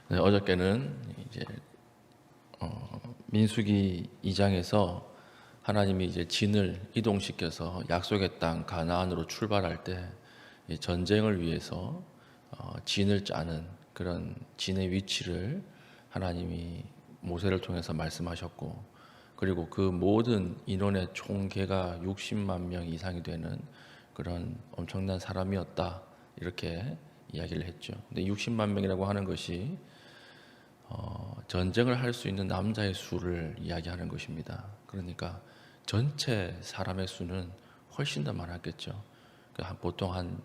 네, 어저께는 이제 민수기 2장에서 하나님이 이제 진을 이동시켜서 약속의 땅 가나안으로 출발할 때 이 전쟁을 위해서 진을 짜는 그런 진의 위치를 하나님이 모세를 통해서 말씀하셨고, 그리고 그 모든 인원의 총계가 60만 명 이상이 되는 그런 엄청난 사람이었다, 이렇게 이야기를 했죠. 근데 60만 명이라고 하는 것이 전쟁을 할 수 있는 남자의 수를 이야기하는 것입니다. 그러니까 전체 사람의 수는 훨씬 더 많았겠죠. 보통 한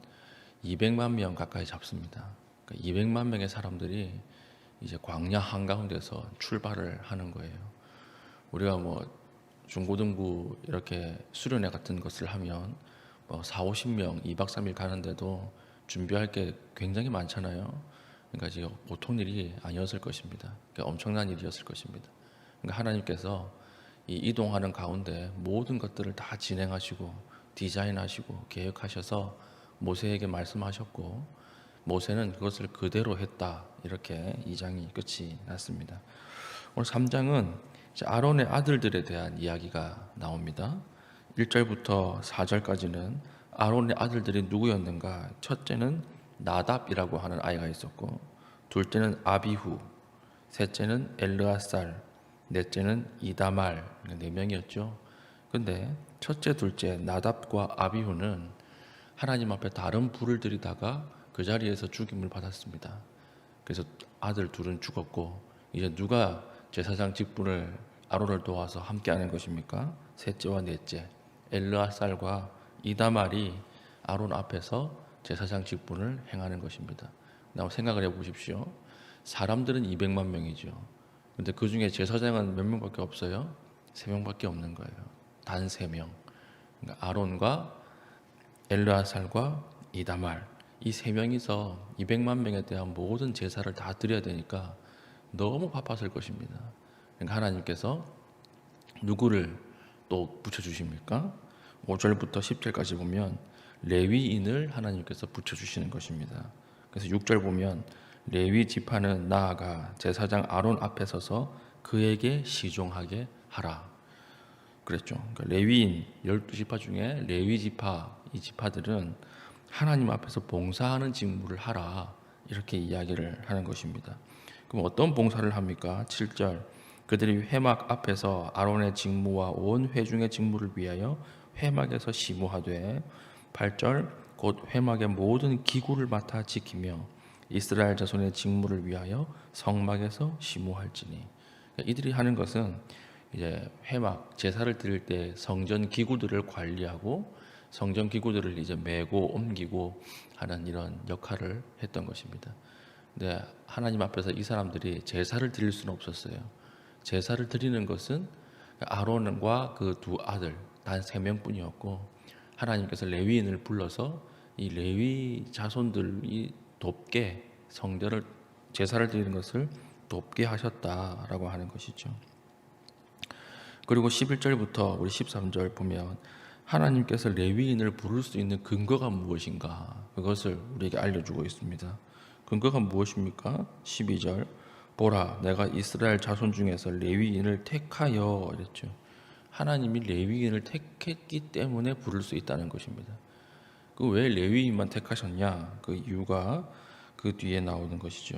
200만 명 가까이 잡습니다. 200만 명의 사람들이 이제 광야 한가운데서 출발을 하는 거예요. 우리가 뭐 중고등부 이렇게 수련회 같은 것을 하면 뭐 4, 50명 2박 3일 가는데도 준비할 게 굉장히 많잖아요. 그러니까 지금 보통 일이 아니었을 것입니다. 그러니까 엄청난 일이었을 것입니다. 그러니까 하나님께서 이 이동하는 가운데 모든 것들을 다 진행하시고 디자인하시고 계획하셔서 모세에게 말씀하셨고, 모세는 그것을 그대로 했다, 이렇게 2장이 끝이 났습니다. 오늘 3장은 아론의 아들들에 대한 이야기가 나옵니다. 1절부터 4절까지는 아론의 아들들이 누구였는가? 첫째는 나답이라고 하는 아이가 있었고, 둘째는 아비후, 셋째는 엘르아살, 넷째는 이다말, 네 명이었죠. 근데 첫째, 둘째 나답과 아비후는 하나님 앞에 다른 불을 들이다가 그 자리에서 죽임을 받았습니다. 그래서 아들 둘은 죽었고, 이제 누가 제사장 직분을 아론을 도와서 함께하는 것입니까? 셋째와 넷째 엘르아살과 이다말이 아론 앞에서 제사장 직분을 행하는 것입니다. 한번 생각을 해보십시오. 사람들은 200만 명이죠. 근데 그 중에 제사장은 몇 명밖에 없어요? 3명밖에 없는 거예요. 단 3명. 그러니까 아론과 엘르아살과 이다말, 이 3명이서 200만 명에 대한 모든 제사를 다 드려야 되니까 너무 바빴을 것입니다. 그러니까 하나님께서 누구를 또 붙여주십니까? 5절부터 10절까지 보면 레위인을 하나님께서 붙여주시는 것입니다. 그래서 6절 보면 레위 지파는 나아가 제사장 아론 앞에 서서 그에게 시종하게 하라 그랬죠. 그러니까 레위인 12지파 중에 레위 지파, 이 지파들은 하나님 앞에서 봉사하는 직무를 하라, 이렇게 이야기를 하는 것입니다. 그럼 어떤 봉사를 합니까? 7절 그들이 회막 앞에서 아론의 직무와 온 회중의 직무를 위하여 회막에서 시무하되, 8절 곧 회막의 모든 기구를 맡아 지키며 이스라엘 자손의 직무를 위하여 성막에서 시무할지니. 그러니까 이들이 하는 것은 이제 회막 제사를 드릴 때 성전 기구들을 관리하고 성전 기구들을 이제 메고 옮기고 하는 이런 역할을 했던 것입니다. 근데 하나님 앞에서 이 사람들이 제사를 드릴 수는 없었어요. 제사를 드리는 것은 아론과 그 두 아들 단 3명뿐이었고, 하나님께서 레위인을 불러서 이 레위 자손들이 돕게 성전을 제사를 드리는 것을 돕게 하셨다라고 하는 것이죠. 그리고 11절부터 우리 13절 보면 하나님께서 레위인을 부를 수 있는 근거가 무엇인가, 그것을 우리에게 알려주고 있습니다. 근거가 무엇입니까? 12절 보라 내가 이스라엘 자손 중에서 레위인을 택하여 이랬죠. 하나님이 레위인을 택했기 때문에 부를 수 있다는 것입니다. 그 왜 레위인만 택하셨냐? 그 이유가 그 뒤에 나오는 것이죠.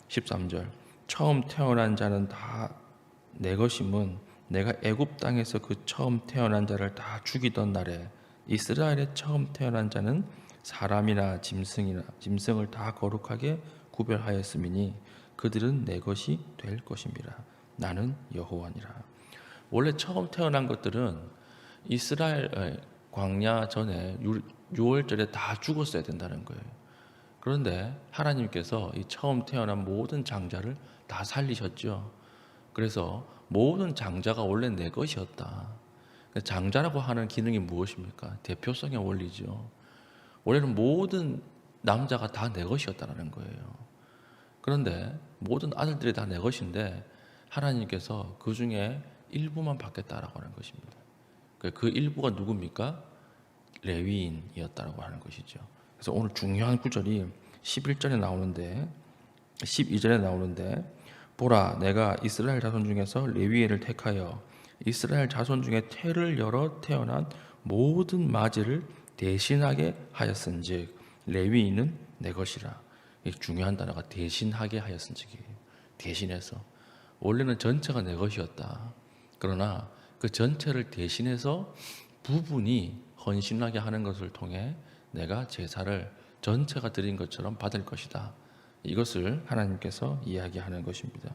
13절 처음 태어난 자는 다 내 것임은 내가 애굽 땅에서 그 처음 태어난 자를 다 죽이던 날에 이스라엘의 처음 태어난 자는 사람이나 짐승을 다 거룩하게 구별하였음이니 그들은 내 것이 될 것임이라. 나는 여호와니라. 원래 처음 태어난 것들은 이스라엘 광야 전에 6월절에 다 죽었어야 된다는 거예요. 그런데 하나님께서 이 처음 태어난 모든 장자를 다 살리셨죠. 그래서 모든 장자가 원래 내 것이었다. 장자라고 하는 기능이 무엇입니까? 대표성의 원리죠. 원래는 모든 남자가 다 내 것이었다는 거예요. 그런데 모든 아들들이 다 내 것인데 하나님께서 그 중에 일부만 받겠다라고 하는 것입니다. 그 일부가 누굽니까? 레위인이었다라고 하는 것이죠. 그래서 오늘 중요한 구절이 11절에 나오는데 12절에 나오는데, 보라, 내가 이스라엘 자손 중에서 레위인을 택하여 이스라엘 자손 중에 태를 열어 태어난 모든 맞이를 대신하게 하였은즉 레위인은 내 것이라. 이 중요한 단어가 대신하게 하였은즉이에요. 대신해서. 원래는 전체가 내 것이었다. 그러나 그 전체를 대신해서 부분이 헌신하게 하는 것을 통해 내가 제사를 전체가 드린 것처럼 받을 것이다. 이것을 하나님께서 이야기하는 것입니다.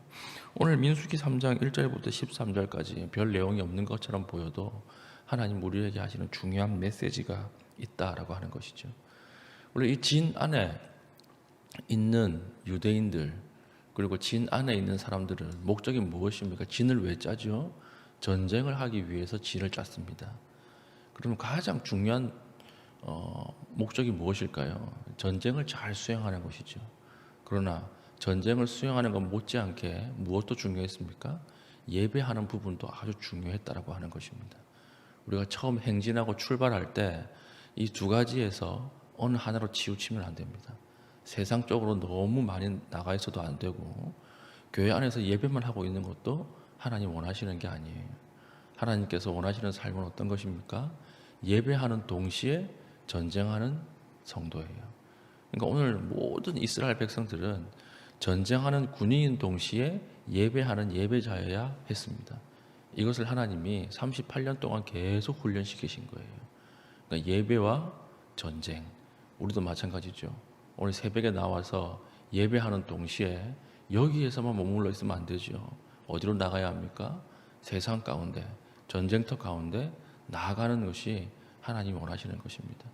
오늘 민수기 3장 1절부터 13절까지 별 내용이 없는 것처럼 보여도 하나님 우리에게 하시는 중요한 메시지가 있다라고 하는 것이죠. 원래 이 진 안에 있는 유대인들, 그리고 진 안에 있는 사람들은 목적이 무엇입니까? 진을 왜 짜죠? 전쟁을 하기 위해서 진을 짰습니다. 그러면 가장 중요한 목적이 무엇일까요? 전쟁을 잘 수행하는 것이죠. 그러나 전쟁을 수행하는 것 못지않게 무엇도 중요했습니까? 예배하는 부분도 아주 중요했다라고 하는 것입니다. 우리가 처음 행진하고 출발할 때 이 두 가지에서 어느 하나로 치우치면 안 됩니다. 세상적으로 너무 많이 나가 있어도 안 되고, 교회 안에서 예배만 하고 있는 것도 하나님 원하시는 게 아니에요. 하나님께서 원하시는 삶은 어떤 것입니까? 예배하는 동시에 전쟁하는 성도예요. 그러니까 오늘 모든 이스라엘 백성들은 전쟁하는 군인인 동시에 예배하는 예배자여야 했습니다. 이것을 하나님이 38년 동안 계속 훈련시키신 거예요. 그러니까 예배와 전쟁, 우리도 마찬가지죠. 오늘 새벽에 나와서 예배하는 동시에 여기에서만 머물러 있으면 안 되죠. 어디로 나가야 합니까? 세상 가운데, 전쟁터 가운데 나아가는 것이 하나님이 원하시는 것입니다.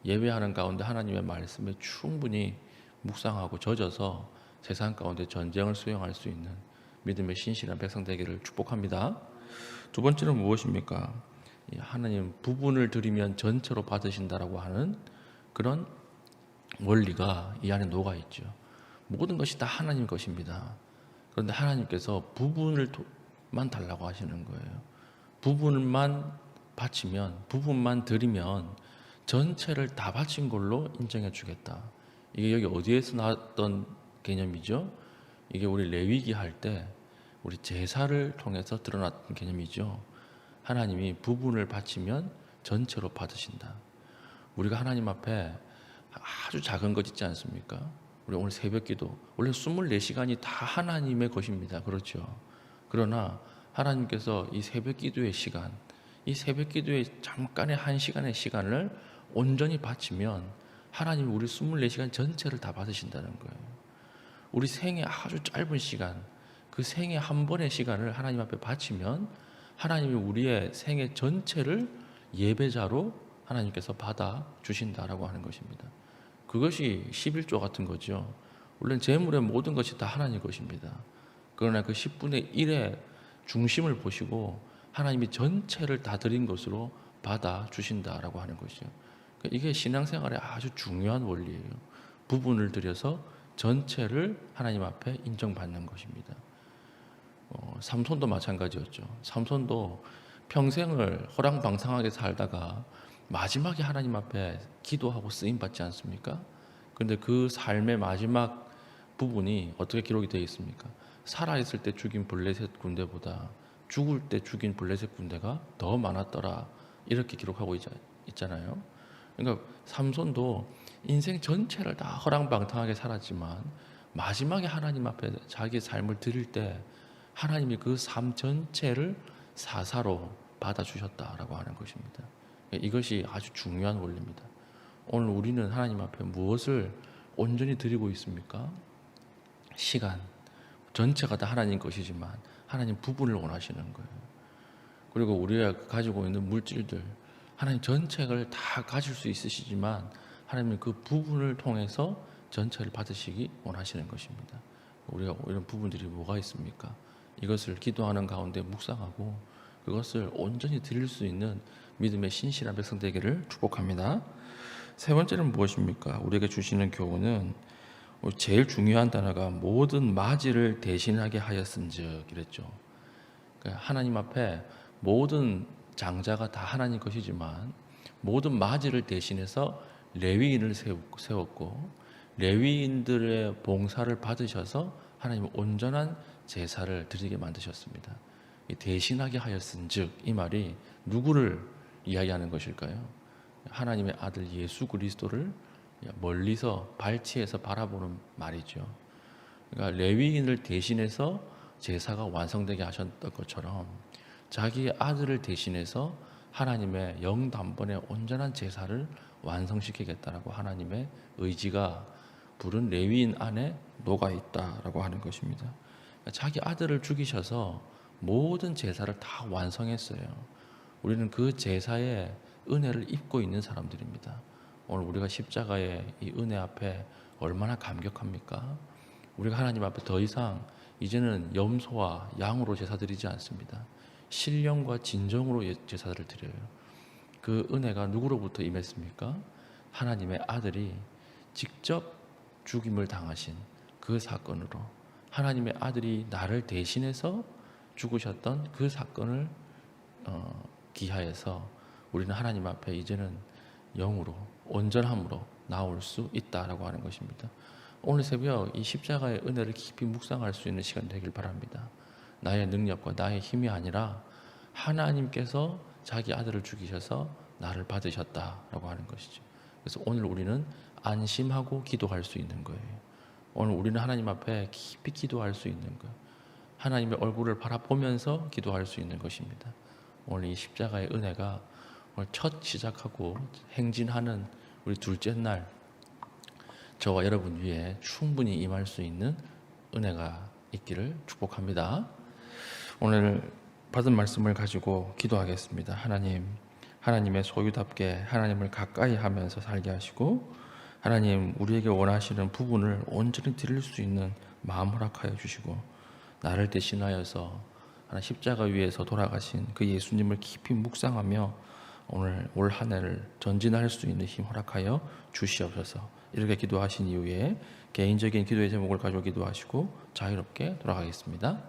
예배하는 가운데 하나님의 말씀에 충분히 묵상하고 젖어서 세상 가운데 전쟁을 수행할 수 있는 믿음의 신실한 백성 되기를 축복합니다. 두 번째는 무엇입니까? 하나님 부분을 드리면 전체로 받으신다라고 하는 그런 원리가 이 안에 녹아 있죠. 모든 것이 다 하나님 것입니다. 그런데 하나님께서 부분을만 달라고 하시는 거예요. 부분만 바치면, 부분만 드리면 전체를 다 바친 걸로 인정해 주겠다. 이게 여기 어디에서 나왔던 개념이죠? 이게 우리 레위기 할 때 우리 제사를 통해서 드러났던 개념이죠. 하나님이 부분을 바치면 전체로 받으신다. 우리가 하나님 앞에 아주 작은 것 있지 않습니까? 우리 오늘 새벽기도 원래 24시간이 다 하나님의 것입니다. 그렇죠? 그러나 하나님께서 이 새벽기도의 시간, 이 새벽기도의 잠깐의 한 시간의 시간을 온전히 바치면 하나님이 우리 24시간 전체를 다 받으신다는 거예요. 우리 생애 아주 짧은 시간, 그 생애 한 번의 시간을 하나님 앞에 바치면 하나님이 우리의 생애 전체를 예배자로 하나님께서 받아 주신다라고 하는 것입니다. 그것이 11조 같은 거죠. 원래 재물의 모든 것이 다 하나님 것입니다. 그러나 그 10분의 1의 중심을 보시고 하나님이 전체를 다 드린 것으로 받아 주신다라고 하는 것이죠. 이게 신앙생활의 아주 중요한 원리예요. 부분을 들여서 전체를 하나님 앞에 인정받는 것입니다. 삼손도 마찬가지였죠. 삼손도 평생을 호랑방탕하게 살다가 마지막에 하나님 앞에 기도하고 쓰임 받지 않습니까? 그런데 그 삶의 마지막 부분이 어떻게 기록이 되어 있습니까? 살아있을 때 죽인 블레셋 군대보다 죽을 때 죽인 블레셋 군대가 더 많았더라. 이렇게 기록하고 있잖아요. 그러니까 삼손도 인생 전체를 다 허랑방탕하게 살았지만 마지막에 하나님 앞에 자기의 삶을 드릴 때 하나님이 그 삶 전체를 사사로 받아주셨다라고 하는 것입니다. 이것이 아주 중요한 원리입니다. 오늘 우리는 하나님 앞에 무엇을 온전히 드리고 있습니까? 시간 전체가 다 하나님 것이지만 하나님 부분을 원하시는 거예요. 그리고 우리가 가지고 있는 물질들 하나님 전체를 다 가질 수 있으시지만 하나님은 그 부분을 통해서 전체를 받으시기 원하시는 것입니다. 우리가 이런 부분들이 뭐가 있습니까? 이것을 기도하는 가운데 묵상하고 그것을 온전히 드릴 수 있는 믿음의 신실한 백성 되기를 축복합니다. 세 번째는 무엇입니까? 우리에게 주시는 교훈은 제일 중요한 단어가 모든 맞이를 대신하게 하였은즉 이랬죠. 그러니까 하나님 앞에 모든 장자가 다 하나님 것이지만 모든 맞이를 대신해서 레위인을 세웠고 레위인들의 봉사를 받으셔서 하나님은 온전한 제사를 드리게 만드셨습니다. 이 대신하게 하였은즉, 이 말이 누구를 이야기하는 것일까요? 하나님의 아들 예수 그리스도를 멀리서 발치해서 바라보는 말이죠. 그러니까 레위인을 대신해서 제사가 완성되게 하셨던 것처럼 자기의 아들을 대신해서 하나님의 영단번의 온전한 제사를 완성시키겠다라고 하나님의 의지가 부른 레위인 안에 녹아 있다라고 하는 것입니다. 그러니까 자기 아들을 죽이셔서 모든 제사를 다 완성했어요. 우리는 그 제사의 은혜를 입고 있는 사람들입니다. 오늘 우리가 십자가의 이 은혜 앞에 얼마나 감격합니까? 우리가 하나님 앞에 더 이상 이제는 염소와 양으로 제사 드리지 않습니다. 신령과 진정으로 제사를 드려요. 그 은혜가 누구로부터 임했습니까? 하나님의 아들이 직접 죽임을 당하신 그 사건으로, 하나님의 아들이 나를 대신해서 죽으셨던 그 사건을 기하여서 우리는 하나님 앞에 이제는 영으로 온전함으로 나올 수 있다라고 하는 것입니다. 오늘 새벽 이 십자가의 은혜를 깊이 묵상할 수 있는 시간 되길 바랍니다. 나의 능력과 나의 힘이 아니라 하나님께서 자기 아들을 죽이셔서 나를 받으셨다라고 하는 것이죠. 그래서 오늘 우리는 안심하고 기도할 수 있는 거예요. 오늘 우리는 하나님 앞에 깊이 기도할 수 있는 거예요. 하나님의 얼굴을 바라보면서 기도할 수 있는 것입니다. 오늘 이 십자가의 은혜가 오늘 첫 시작하고 행진하는 우리 둘째 날 저와 여러분 위에 충분히 임할 수 있는 은혜가 있기를 축복합니다. 오늘 받은 말씀을 가지고 기도하겠습니다. 하나님, 하나님의 소유답게 하나님을 가까이 하면서 살게 하시고, 하나님 우리에게 원하시는 부분을 온전히 드릴 수 있는 마음 허락하여 주시고, 나를 대신하여서 십자가 위에서 돌아가신 그 예수님을 깊이 묵상하며 오늘 올 한 해를 전진할 수 있는 힘 허락하여 주시옵소서. 이렇게 기도하신 이후에 개인적인 기도의 제목을 가지고 기도하시고 자유롭게 돌아가겠습니다.